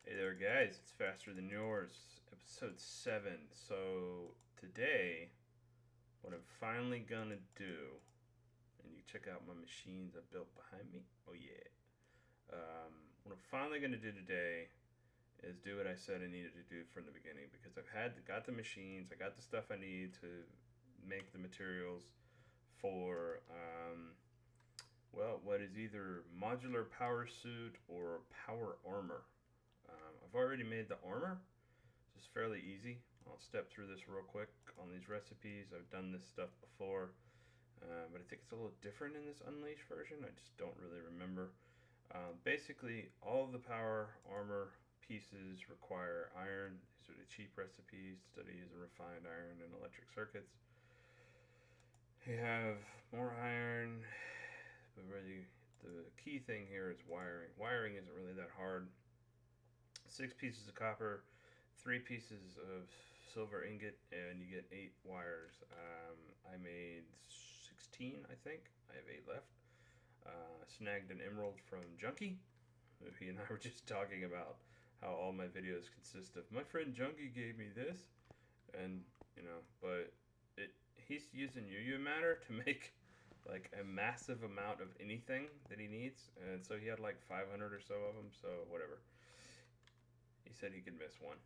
Hey there, guys. It's Faster Than Yours, episode 7. So, today, what I'm finally gonna do, and you check out my machines I built behind me. Oh, yeah. What I'm finally gonna do today is do what I said I needed to do from the beginning because got the machines, I got the stuff I need to make the materials for, what is either modular power suit or power armor. I've already made the armor, so it's fairly easy. I'll step through this real quick on these recipes. I've done this stuff before, but I think it's a little different in this Unleashed version. I just don't really remember. Basically, all of the power armor pieces require iron. These are the cheap recipes instead of using refined iron and electric circuits. You have more iron, but really the key thing here is wiring. Wiring isn't really that hard. 6 pieces of copper, 3 pieces of silver ingot, and you get 8 wires. I made 16, I think. I have 8 left. Snagged an emerald from Junkie. He and I were just talking about how all my videos consist of my friend Junkie gave me this, and but he's using UU matter to make like a massive amount of anything that he needs, and so he had like 500 or so of them. So whatever. He said he could miss one.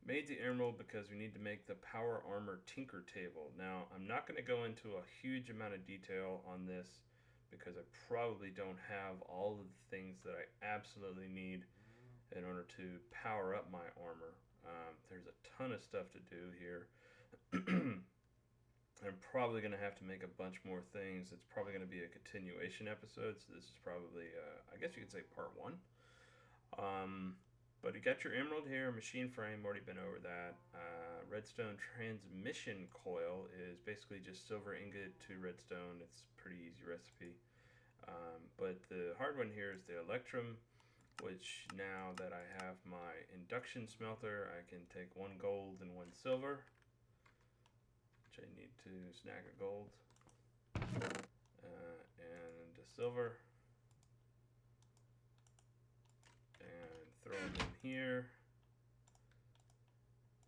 Made the emerald because we need to make the power armor tinker table. Now, I'm not going to go into a huge amount of detail on this because I probably don't have all of the things that I absolutely need in order to power up my armor. There's a ton of stuff to do here. I'm probably going to have to make a bunch more things. It's probably going to be a continuation episode, so this is probably, I guess you could say part 1. But you got your emerald here, machine frame, already been over that. Redstone transmission coil is basically just silver ingot to redstone. It's a pretty easy recipe. But the hard one here is the electrum, which now that I have my induction smelter, I can take 1 gold and 1 silver, which I need to snag a gold and a silver. And throw them in here,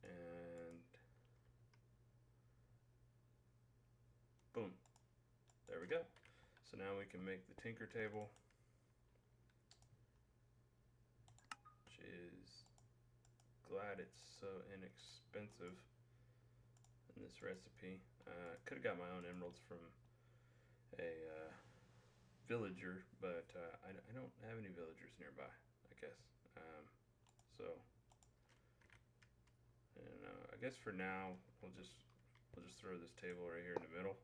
and boom, there we go. So now we can make the tinker table, which is glad it's so inexpensive in this recipe. Could have got my own emeralds from a villager, but I don't have any villagers nearby, I guess. So, and I guess for now we'll just throw this table right here in the middle.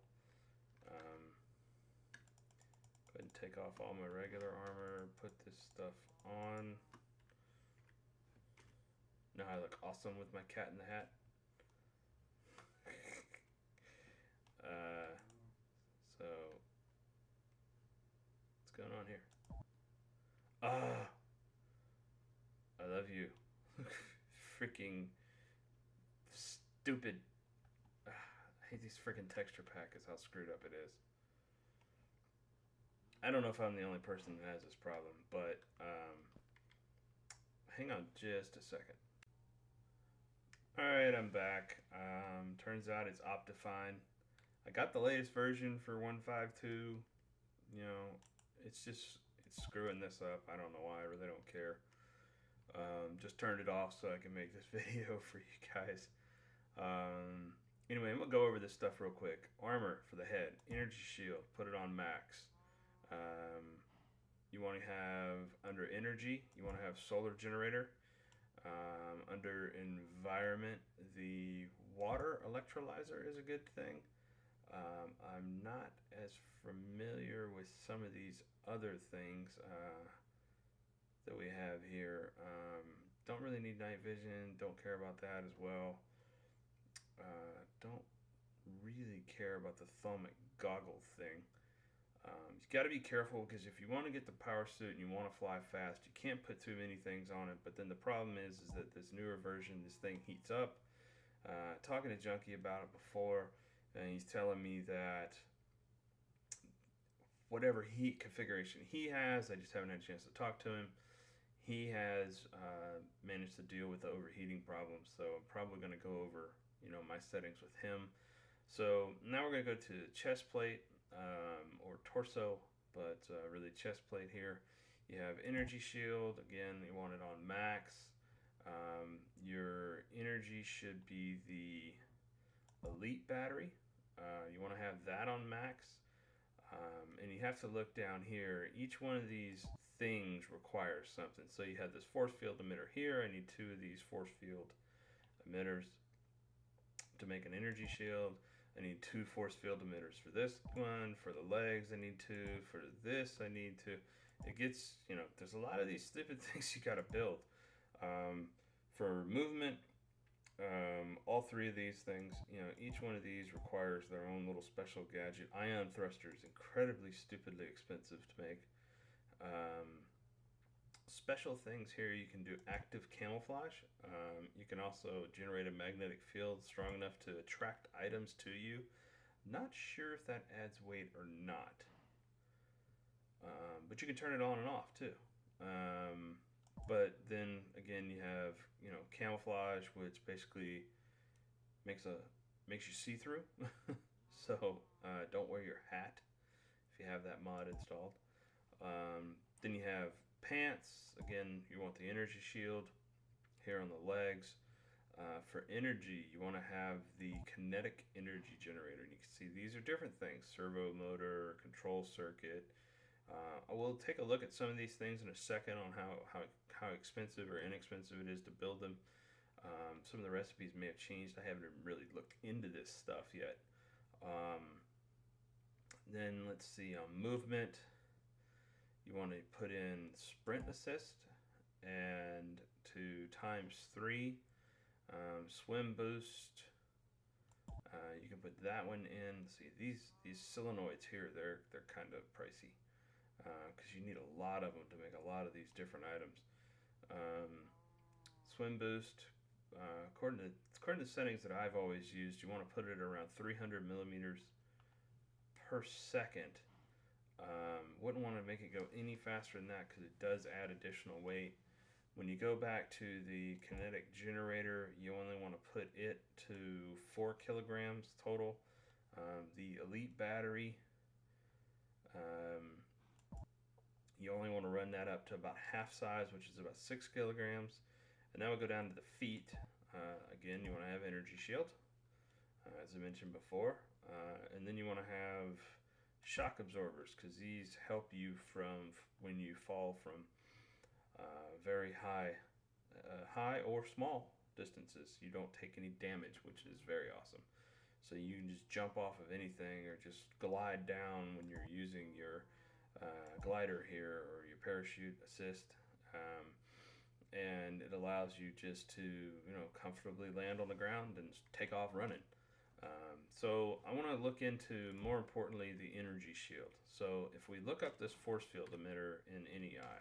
Go ahead and take off all my regular armor. Put this stuff on. Now I look awesome with my cat in the hat. So what's going on here? I love you. Freaking stupid. I hate these freaking texture pack is how screwed up it is. I don't know if I'm the only person that has this problem, but hang on just a second. Alright, I'm back. Turns out it's Optifine. I got the latest version for 1.5.2. It's screwing this up. I don't know why. I really don't care. Just turned it off so I can make this video for you guys. Anyway, I'm going to go over this stuff real quick. Armor for the head. Energy shield. Put it on max. You want to have, under energy, you want to have solar generator. Under environment, the water electrolyzer is a good thing. I'm not as familiar with some of these other things that we have here. Don't really need night vision. Don't care about that as well. Don't really care about the thermic goggle thing. You got to be careful because if you want to get the power suit and you want to fly fast, you can't put too many things on it. But then the problem is that this newer version, this thing heats up. Talking to Junkie about it before, and he's telling me that whatever heat configuration he has, I just haven't had a chance to talk to him. He has managed to deal with the overheating problem, so I'm probably going to go over my settings with him. So now we're going to go to chest plate or torso, but really chest plate here. You have energy shield. Again, you want it on max. Your energy should be the elite battery. You want to have that on max. And you have to look down here. Each one of these things requires something. So you have this force field emitter here. I need 2 of these force field emitters to make an energy shield. I need 2 force field emitters for this one. For the legs, I need 2. For this, I need 2. It gets, there's a lot of these stupid things you got to build. For movement, all 3 of these things, each one of these requires their own little special gadget. Ion thruster is incredibly stupidly expensive to make. Special things here, you can do active camouflage. You can also generate a magnetic field strong enough to attract items to you. Not sure if that adds weight or not. But you can turn it on and off too. But then again, you have camouflage, which basically makes you see through. So don't wear your hat if you have that mod installed. Then you have pants. Again, you want the energy shield here on the legs. For energy, you want to have the kinetic energy generator. And you can see these are different things: servo motor, control circuit. I will take a look at some of these things in a second on how expensive or inexpensive it is to build them. Some of the recipes may have changed. I haven't really looked into this stuff yet. Then let's see, on movement, you want to put in sprint assist and to ×3, swim boost. You can put that one in. See, these solenoids here, they're kind of pricey because you need a lot of them to make a lot of these different items. Swim boost, according to the settings that I've always used, you want to put it around 300 millimeters per second. Wouldn't want to make it go any faster than that because it does add additional weight. When you go back to the kinetic generator, you only want to put it to 4 kilograms total. The elite battery, you only want to run that up to about half size, which is about 6 kilograms. And now we'll go down to the feet. Again, you want to have energy shield, as I mentioned before. And then you want to have shock absorbers, because these help you from when you fall from very high or small distances. You don't take any damage, which is very awesome. So you can just jump off of anything or just glide down when you're using your glider here or your parachute assist. And it allows you just to comfortably land on the ground and take off running. So I want to look into, more importantly, the energy shield. So if we look up this force field emitter in NEI,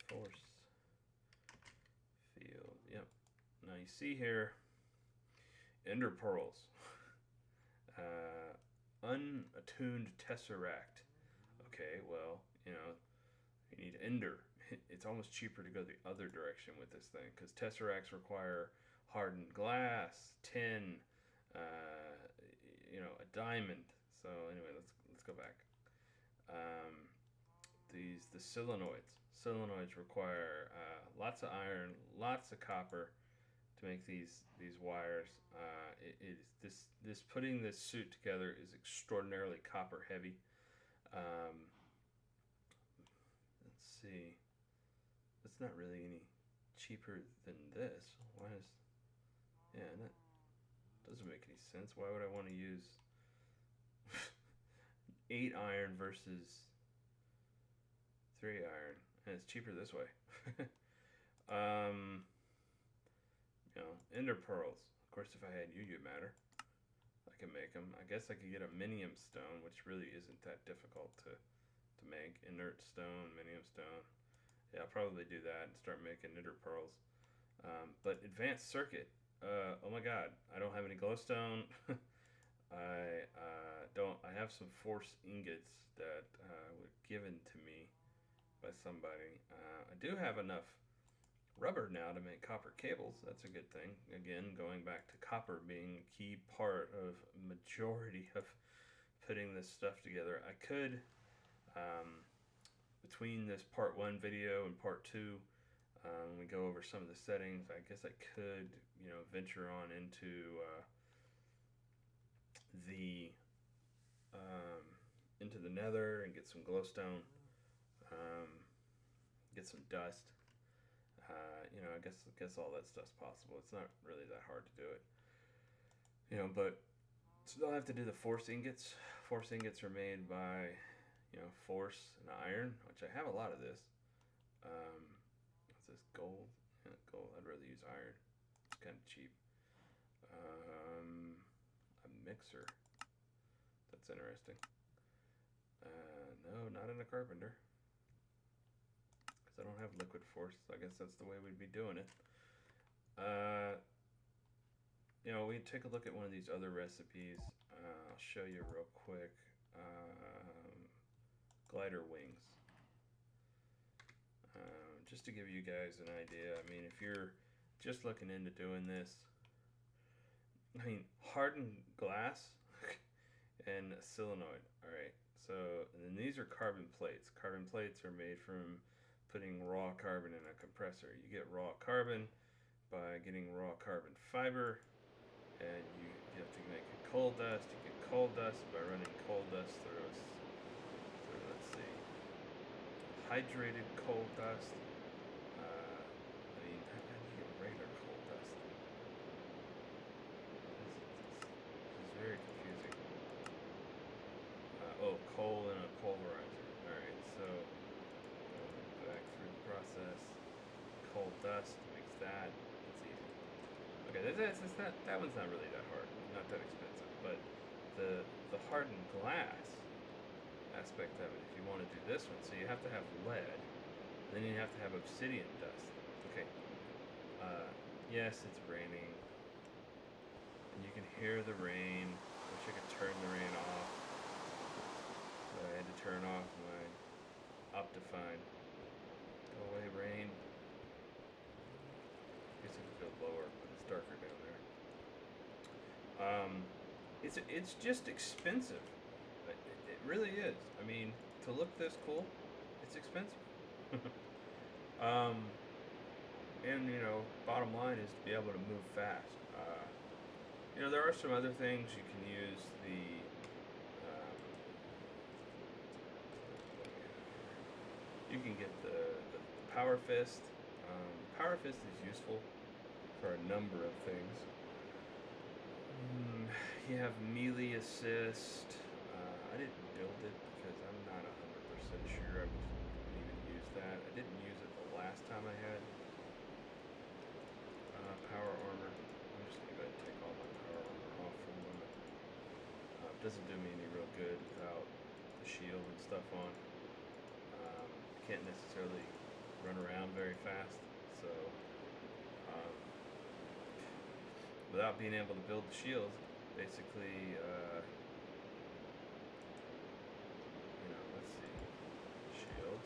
force field, yep. Now you see here, ender pearls, unattuned tesseract. Okay, well, you need ender. It's almost cheaper to go the other direction with this thing because tesseracts require hardened glass, tin, a diamond. So anyway, let's go back. The solenoids require lots of iron, lots of copper to make these wires. This putting this suit together is extraordinarily copper heavy. Let's see. It's not really any cheaper than this. Why is... Yeah, that doesn't make any sense. Why would I want to use 8 iron versus 3 iron? And it's cheaper this way. Ender pearls. Of course, if I had UU matter, I can make them. I guess I could get a minium stone, which really isn't that difficult to make. Inert stone, minium stone. Yeah, I'll probably do that and start making ender pearls. But advanced circuit. Oh my god, I don't have any glowstone. I have some force ingots that were given to me by somebody. I do have enough rubber now to make copper cables. That's a good thing. Again, going back to copper being a key part of majority of putting this stuff together. I could, between this part 1 video and part 2, we go over some of the settings. I guess I could, venture on into the nether and get some glowstone, get some dust. I guess all that stuff's possible. It's not really that hard to do it. But still have to do the force ingots. Force ingots are made by, force and iron, which I have a lot of this. What's this, gold? Yeah, gold. I'd rather use iron. It's kind of cheap. A mixer. That's interesting. No, not in a carpenter. Because I don't have liquid force. So I guess that's the way we'd be doing it. We take a look at one of these other recipes. I'll show you real quick. Glider wings. Just to give you guys an idea. I mean, if you're just looking into doing this, hardened glass and solenoid. All right. So, and then these are carbon plates. Carbon plates are made from putting raw carbon in a compressor. You get raw carbon by getting raw carbon fiber, and you have to make a coal dust. You get coal dust by running coal dust through let's see, hydrated coal dust. How do you get regular coal dust? It's very confusing. Coal in a pulverizer. Alright, so back through the process. Coal dust, mix that. It's easy. Okay, that one's not really that hard. Not that expensive. But the hardened glass aspect of it, if you want to do this one, so you have to have lead. Then you have to have obsidian dust. Okay. Yes, it's raining. And you can hear the rain. I wish I could turn the rain off. But I had to turn off my Optifine. Go away, rain. I guess it could go lower, but it's darker down there. It's just expensive. It really is. I mean, to look this cool, it's expensive. And bottom line is to be able to move fast. There are some other things you can use. You can get the Power Fist. Power Fist is useful for a number of things. You have melee assist. I didn't build it because I'm not 100% sure I would even use that. I didn't use it the last time I had power armor. I'm just going to go ahead and take all my power armor off for a moment. It doesn't do me any real good without the shield and stuff on. Can't necessarily run around very fast, so without being able to build the shields, basically, let's see, shields,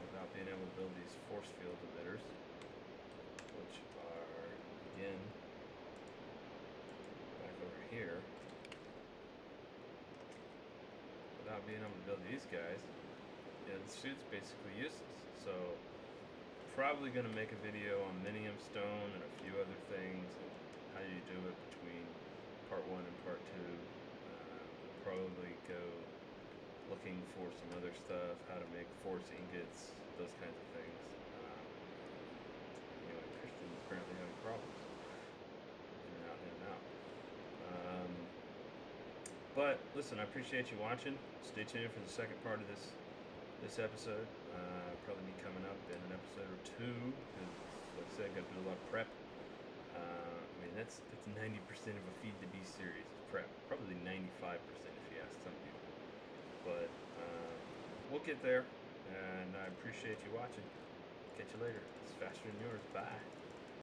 without being able to build these force field emitters, which are, again, back over here, without being able to build these guys, the suit's basically useless. So, probably going to make a video on minium stone and a few other things, and how you do it between part 1 and part 2. Probably go looking for some other stuff, how to make force ingots, those kinds of things. Christian's apparently having problems. In and out. But listen, I appreciate you watching. Stay tuned for the second part of this episode. Probably be coming up in an episode or 2, because like I said, got to do a lot of prep. That's 90% of a Feed the Beast series is prep. Probably 95% if you ask some people. But we'll get there, and I appreciate you watching. Catch you later. It's faster than yours. Bye.